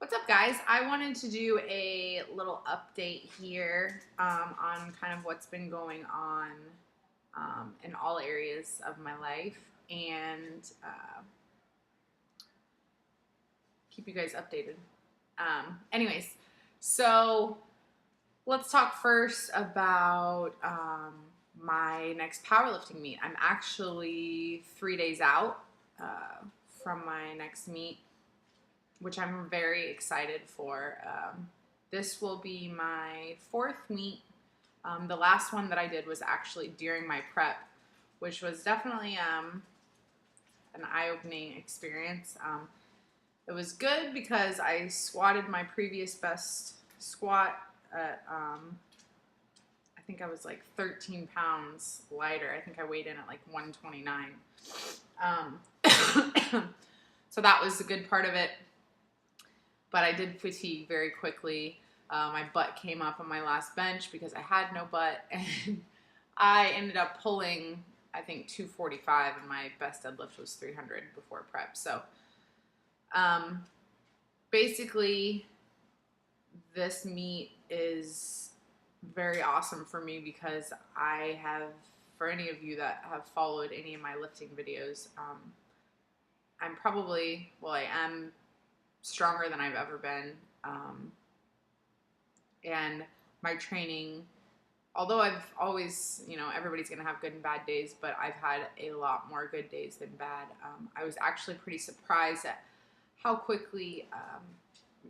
What's up, guys? I wanted to do a little update here on kind of what's been going on in all areas of my life and keep you guys updated. Anyways, so let's talk first about my next powerlifting meet. I'm actually 3 days out from my next meet, which I'm very excited for. This will be my fourth meet. The last one that I did was actually during my prep, which was definitely an eye-opening experience. It was good because I squatted my previous best squat at, I think I was like 13 pounds lighter. I think I weighed in at like 129. So that was a good part of it. But I did fatigue very quickly. My butt came up on my last bench because I had no butt, and I ended up pulling, I think, 245, and my best deadlift was 300 before prep. So basically, this meet is very awesome for me because I have, for any of you that have followed any of my lifting videos, I'm probably, well, I am stronger than I've ever been. And my training, although I've always, everybody's going to have good and bad days, but I've had a lot more good days than bad. I was actually pretty surprised at how quickly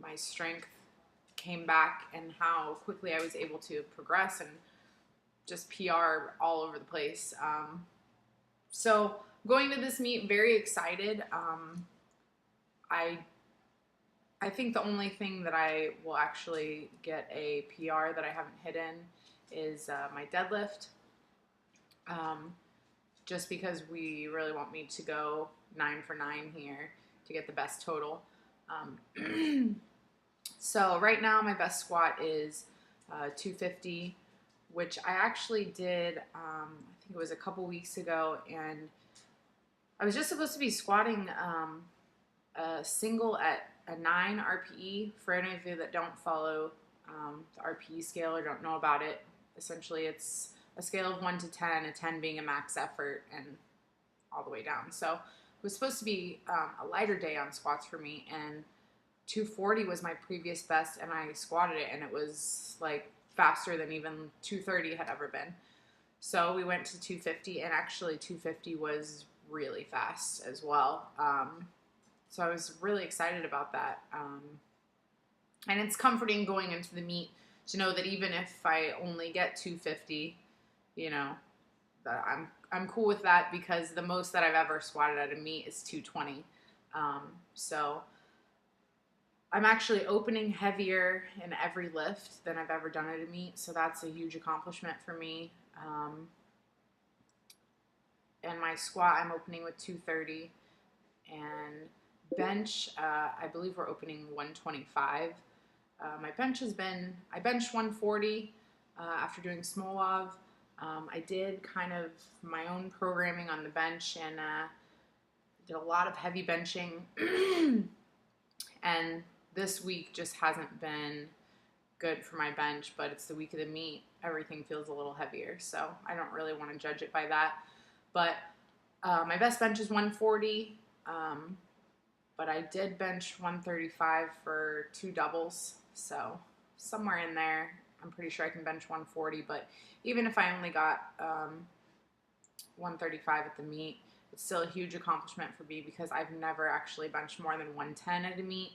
my strength came back and how quickly I was able to progress and just PR all over the place. So going to this meet, very excited. I think the only thing that I will actually get a PR that I haven't hit in is my deadlift. Just because we really want me to go 9 for 9 here to get the best total. So right now my best squat is 250, which I actually did, I think it was a couple weeks ago, and I was just supposed to be squatting a single at a 9 RPE. For any of you that don't follow the RPE scale or don't know about it, essentially it's a scale of 1 to 10, a 10 being a max effort and all the way down. So it was supposed to be a lighter day on squats for me, and 240 was my previous best, and I squatted it, and it was like faster than even 230 had ever been. So we went to 250, and actually 250 was really fast as well. So I was really excited about that. And it's comforting going into the meet to know that even if I only get 250, that I'm cool with that, because the most that I've ever squatted at a meet is 220. So I'm actually opening heavier in every lift than I've ever done at a meet. So that's a huge accomplishment for me. And my squat, I'm opening with 230, and bench, I believe we're opening 125. My bench has been, I benched 140 after doing Smolov. I did kind of my own programming on the bench and did a lot of heavy benching. And this week just hasn't been good for my bench, but it's the week of the meet. Everything feels a little heavier, so I don't really want to judge it by that. But my best bench is 140. But I did bench 135 for 2 doubles, so somewhere in there, I'm pretty sure I can bench 140. But even if I only got 135 at the meet, it's still a huge accomplishment for me because I've never actually benched more than 110 at a meet.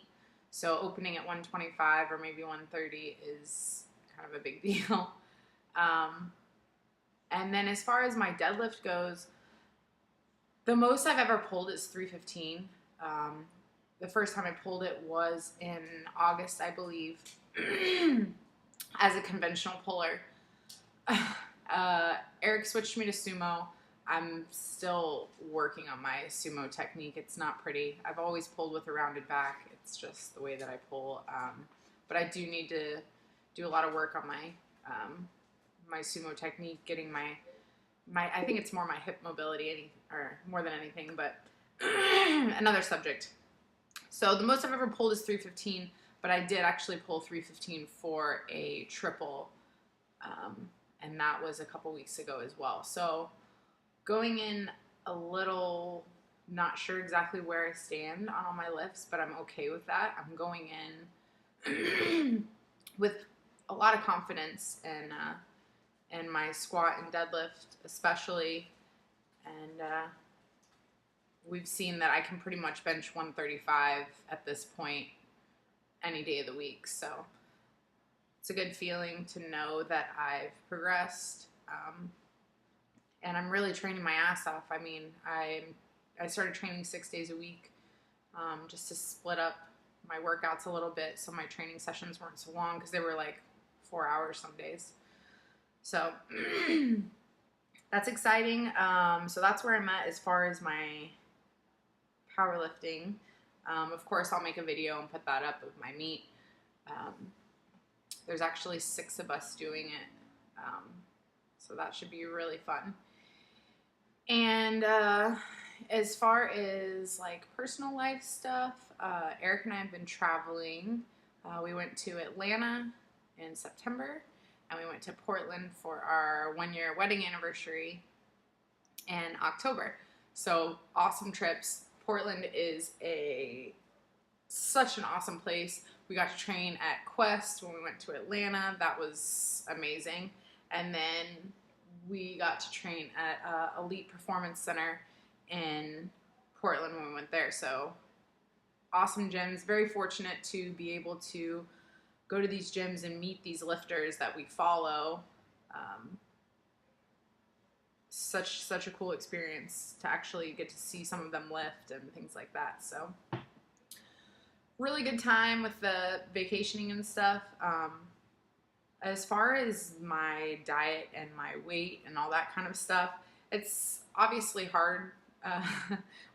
So opening at 125 or maybe 130 is kind of a big deal. And then as far as my deadlift goes, the most I've ever pulled is 315. The first time I pulled it was in August, I believe, as a conventional puller. Eric switched me to sumo. I'm still working on my sumo technique. It's not pretty. I've always pulled with a rounded back. It's just the way that I pull. But I do need to do a lot of work on my my sumo technique, getting my I think it's more my hip mobility, or more than anything, but another subject. So the most I've ever pulled is 315. but I did actually pull 315 for a triple, and that was a couple weeks ago as well. So going in a little not sure exactly where I stand on all my lifts, but I'm okay with that. I'm going in with a lot of confidence in my squat and deadlift, especially, and we've seen that I can pretty much bench 135 at this point any day of the week. So it's a good feeling to know that I've progressed, and I'm really training my ass off. I mean, I started training 6 days a week, just to split up my workouts a little bit, so my training sessions weren't so long, because they were like 4 hours some days. So that's exciting. So that's where I'm at as far as my powerlifting. Of course, I'll make a video and put that up of my meet. There's actually 6 of us doing it, so that should be really fun. And as far as like personal life stuff, Eric and I have been traveling. We went to Atlanta in September, and we went to Portland for our 1-year wedding anniversary in October. So awesome trips. Portland is such an awesome place. We got to train at Quest when we went to Atlanta. That was amazing. And then we got to train at Elite Performance Center in Portland when we went there. So awesome gyms. Very fortunate to be able to go to these gyms and meet these lifters that we follow. Such a cool experience to actually get to see some of them lift and things like that. So really good time with the vacationing and stuff. As far as my diet and my weight and all that kind of stuff, it's obviously hard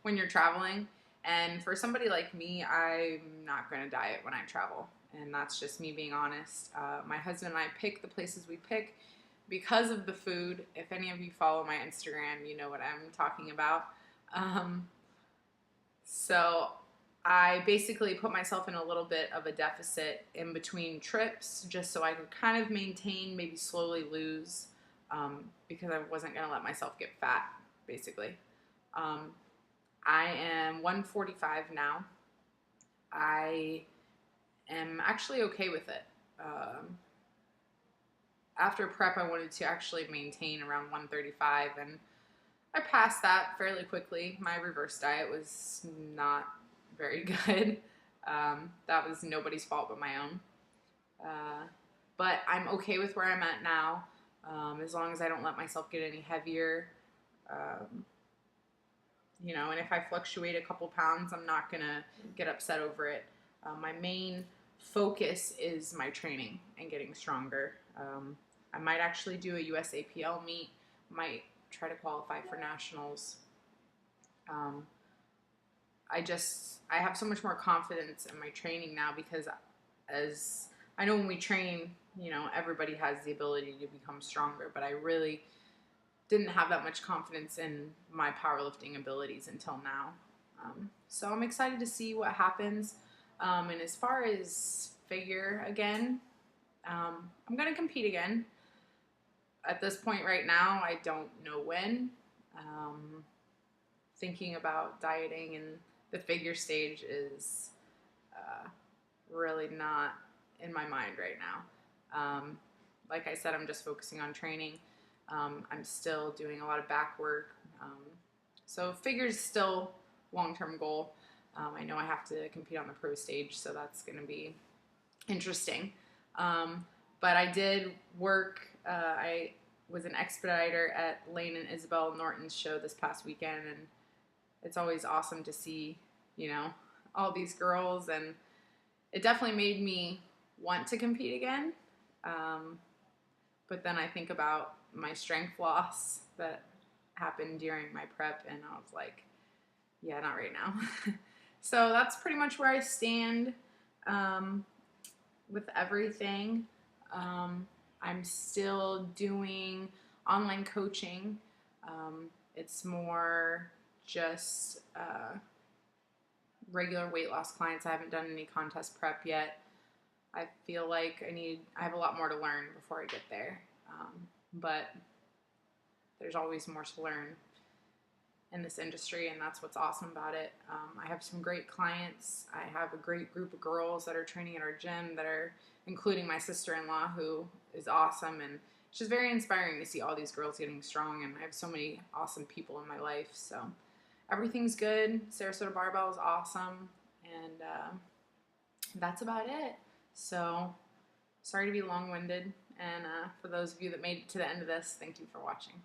when you're traveling. And for somebody like me, I'm not going to diet when I travel. And that's just me being honest. My husband and I pick the places we pick because of the food. If any of you follow my Instagram, you know what I'm talking about. So I basically put myself in a little bit of a deficit in between trips, just so I could kind of maintain, maybe slowly lose, because I wasn't going to let myself get fat, basically. I am 145 now. I am actually okay with it. After prep, I wanted to actually maintain around 135, and I passed that fairly quickly. My reverse diet was not very good. That was nobody's fault but my own. But I'm okay with where I'm at now, as long as I don't let myself get any heavier. And if I fluctuate a couple pounds, I'm not going to get upset over it. My main focus is my training and getting stronger. I might actually do a USAPL meet, might try to qualify for nationals. I have so much more confidence in my training now, because as I know when we train, everybody has the ability to become stronger, but I really didn't have that much confidence in my powerlifting abilities until now. So I'm excited to see what happens. And as far as figure again, I'm going to compete again. At this point right now, I don't know when. Thinking about dieting and the figure stage is really not in my mind right now. Like I said, I'm just focusing on training. I'm still doing a lot of back work. So figure's still long-term goal. I know I have to compete on the pro stage, so that's going to be interesting. But I did work. I was an expediter at Lane and Isabel Norton's show this past weekend, and it's always awesome to see, all these girls, and it definitely made me want to compete again. But then I think about my strength loss that happened during my prep, and I was like, yeah, not right now. So that's pretty much where I stand with everything. I'm still doing online coaching. It's more just regular weight loss clients. I haven't done any contest prep yet. I feel like I have a lot more to learn before I get there. But there's always more to learn in this industry, and that's what's awesome about it. I have some great clients. I have a great group of girls that are training at our gym that are, including my sister-in-law, who is awesome, and it's just very inspiring to see all these girls getting strong, and I have so many awesome people in my life. So everything's good. Sarasota Barbell is awesome, and that's about it. So sorry to be long-winded, and for those of you that made it to the end of this, thank you for watching.